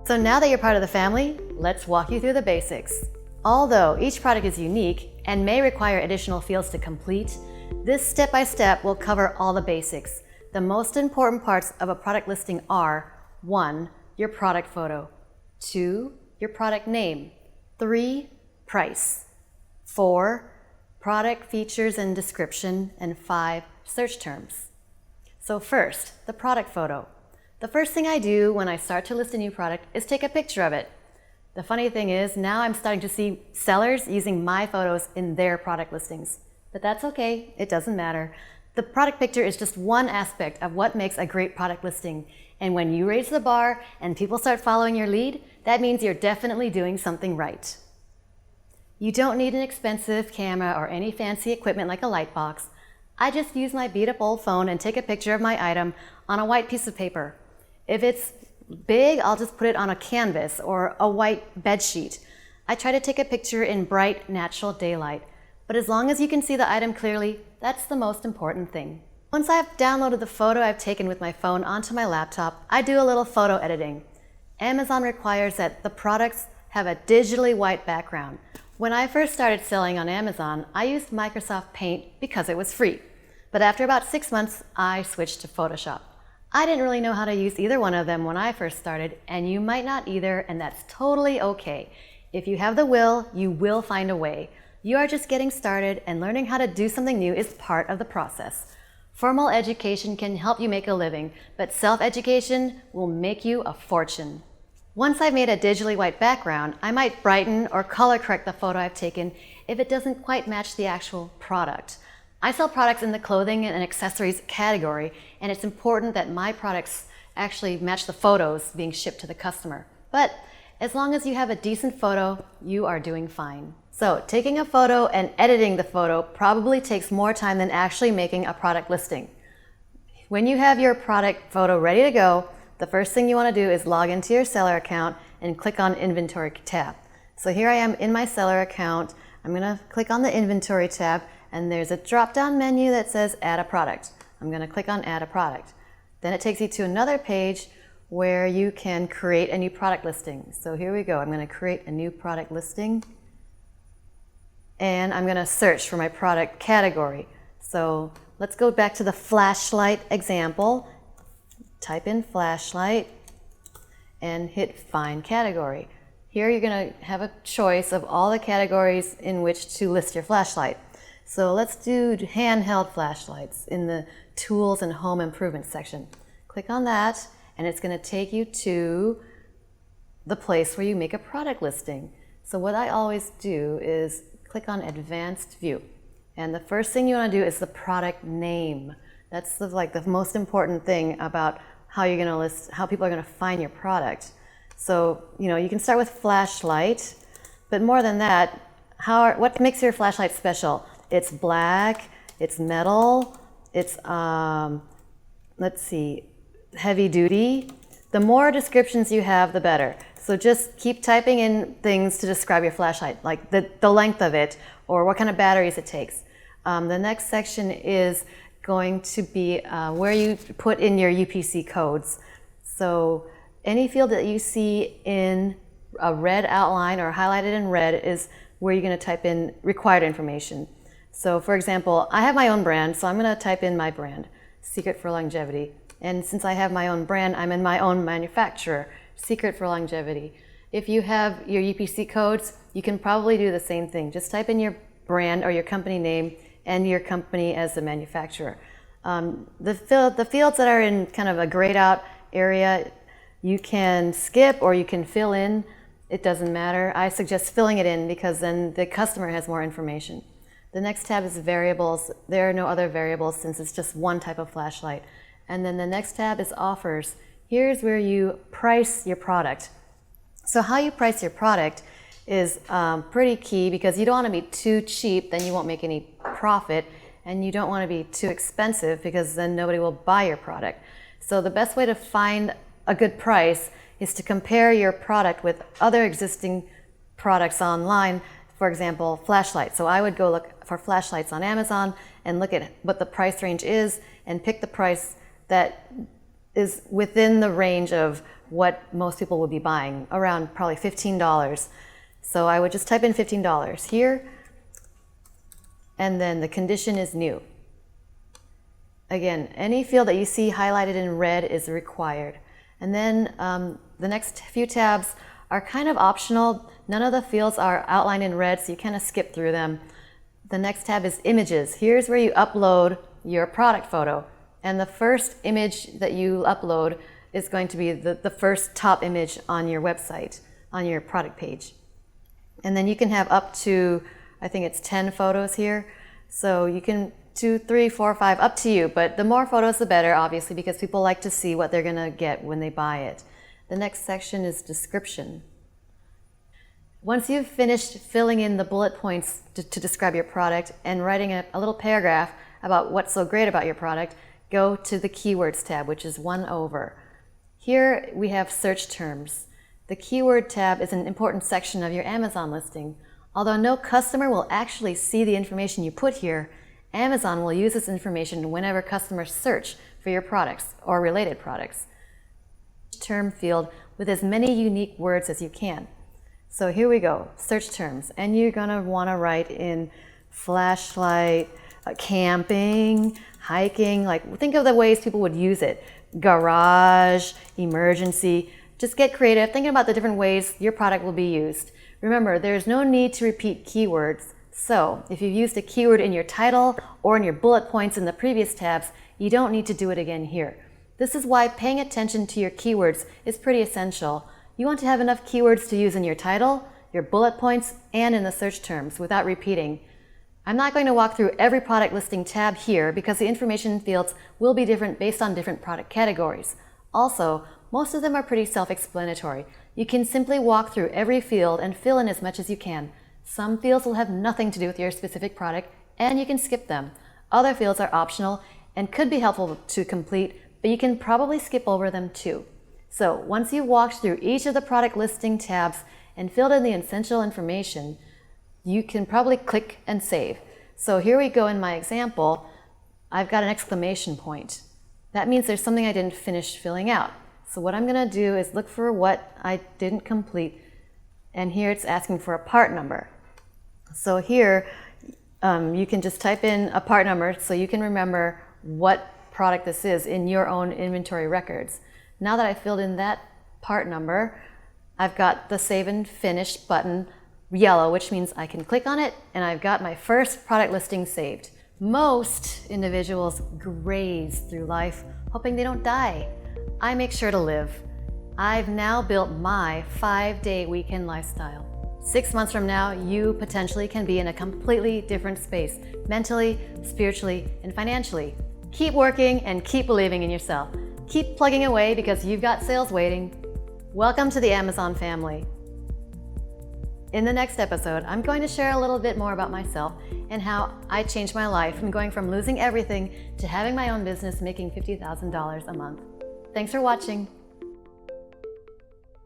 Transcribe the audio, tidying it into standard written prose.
So now that you're part of the family, let's walk you through the basics. Although each product is unique and may require additional fields to complete, this step-by-step will cover all the basics. The most important parts of a product listing are 1. Your product photo, 2. Your product name, 3. Price, 4. Product features and description, and 5. Search terms. So first, the product photo. The first thing I do when I start to list a new product is take a picture of it. The funny thing is, now I'm starting to see sellers using my photos in their product listings. But that's okay, it doesn't matter. The product picture is just one aspect of what makes a great product listing. And when you raise the bar and people start following your lead, that means you're definitely doing something right. You don't need an expensive camera or any fancy equipment like a light box. I just use my beat-up old phone and take a picture of my item on a white piece of paper. If it's big, I'll just put it on a canvas or a white bed sheet. I try to take a picture in bright, natural daylight. But as long as you can see the item clearly, that's the most important thing. Once I've downloaded the photo I've taken with my phone onto my laptop, I do a little photo editing. Amazon requires that the products have a digitally white background. When I first started selling on Amazon, I used Microsoft Paint because it was free. But after about 6 months, I switched to Photoshop. I didn't really know how to use either one of them when I first started, and you might not either, and that's totally okay. If you have the will, you will find a way. You are just getting started, and learning how to do something new is part of the process. Formal education can help you make a living, but self-education will make you a fortune. Once I've made a digitally white background, I might brighten or color correct the photo I've taken if it doesn't quite match the actual product. I sell products in the clothing and accessories category, and it's important that my products actually match the photos being shipped to the customer. But as long as you have a decent photo, you are doing fine. So taking a photo and editing the photo probably takes more time than actually making a product listing. When you have your product photo ready to go, the first thing you want to do is log into your seller account and click on Inventory tab. So here I am in my seller account. I'm going to click on the Inventory tab, and there's a drop-down menu that says Add a Product. I'm going to click on Add a Product. Then it takes you to another page where you can create a new product listing. So here we go. I'm going to create a new product listing, and I'm going to search for my product category. So let's go back to the flashlight example. Type in flashlight and hit Find Category. Here you're going to have a choice of all the categories in which to list your flashlight. So let's do handheld flashlights in the Tools and Home Improvement section. Click on that, and it's going to take you to the place where you make a product listing. So what I always do is click on Advanced View. And the first thing you want to do is the product name. That's the most important thing about how you're going to list, how people are going to find your product. So, you can start with flashlight, but more than that, what makes your flashlight special? It's black, it's metal, it's, heavy duty. The more descriptions you have, the better. So just keep typing in things to describe your flashlight, like the length of it or what kind of batteries it takes. The next section is going to be where you put in your UPC codes. So any field that you see in a red outline or highlighted in red is where you're going to type in required information. So for example, I have my own brand, so I'm going to type in my brand, Secret for Longevity. And since I have my own brand, I'm in my own manufacturer, Secret for Longevity. If you have your UPC codes, you can probably do the same thing. Just type in your brand or your company name and your company as the manufacturer. The fields that are in kind of a grayed out area, you can skip or you can fill in. It doesn't matter. I suggest filling it in because then the customer has more information. The next tab is variables. There are no other variables since it's just one type of flashlight. And then the next tab is offers. Here's where you price your product. So how you price your product is pretty key because you don't want to be too cheap, then you won't make any profit, and you don't want to be too expensive because then nobody will buy your product. So the best way to find a good price is to compare your product with other existing products online. For example, flashlights. So I would go look for flashlights on Amazon and look at what the price range is and pick the price that is within the range of what most people would be buying, around probably $15. So I would just type in $15 here, and then the condition is new. Again, any field that you see highlighted in red is required. And then the next few tabs are kind of optional. None of the fields are outlined in red, so you kind of skip through them. The next tab is images. Here's where you upload your product photo. And the first image that you upload is going to be the first top image on your website, on your product page. And then you can have up to, I think it's 10 photos here. So you can 2, 3, 4, 5, up to you. But the more photos, the better, obviously, because people like to see what they're going to get when they buy it. The next section is description. Once you've finished filling in the bullet points to describe your product and writing a little paragraph about what's so great about your product, go to the Keywords tab, which is one over. Here we have search terms. The Keyword tab is an important section of your Amazon listing. Although no customer will actually see the information you put here, Amazon will use this information whenever customers search for your products or related products. Term field with as many unique words as you can. So here we go, search terms, and you're gonna wanna write in flashlight, camping, hiking, like think of the ways people would use it. Garage, emergency, just get creative, thinking about the different ways your product will be used. Remember, there's no need to repeat keywords. So if you've used a keyword in your title or in your bullet points in the previous tabs, you don't need to do it again here. This is why paying attention to your keywords is pretty essential. You want to have enough keywords to use in your title, your bullet points, and in the search terms without repeating. I'm not going to walk through every product listing tab here because the information fields will be different based on different product categories. Also, most of them are pretty self-explanatory. You can simply walk through every field and fill in as much as you can. Some fields will have nothing to do with your specific product, and you can skip them. Other fields are optional and could be helpful to complete, but you can probably skip over them too. So once you've walked through each of the product listing tabs and filled in the essential information, you can probably click and save. So here we go in my example. I've got an exclamation point. That means there's something I didn't finish filling out. So what I'm gonna do is look for what I didn't complete, and here it's asking for a part number. So here you can just type in a part number so you can remember what product this is in your own inventory records. Now that I filled in that part number, I've got the Save and Finish button yellow, which means I can click on it, and I've got my first product listing saved. Most individuals graze through life hoping they don't die. I make sure to live. I've now built my 5-day weekend lifestyle. 6 months from now, you potentially can be in a completely different space, mentally, spiritually, and financially. Keep working and keep believing in yourself. Keep plugging away because you've got sales waiting. Welcome to the Amazon family. In the next episode, I'm going to share a little bit more about myself and how I changed my life from going from losing everything to having my own business making $50,000 a month. Thanks for watching.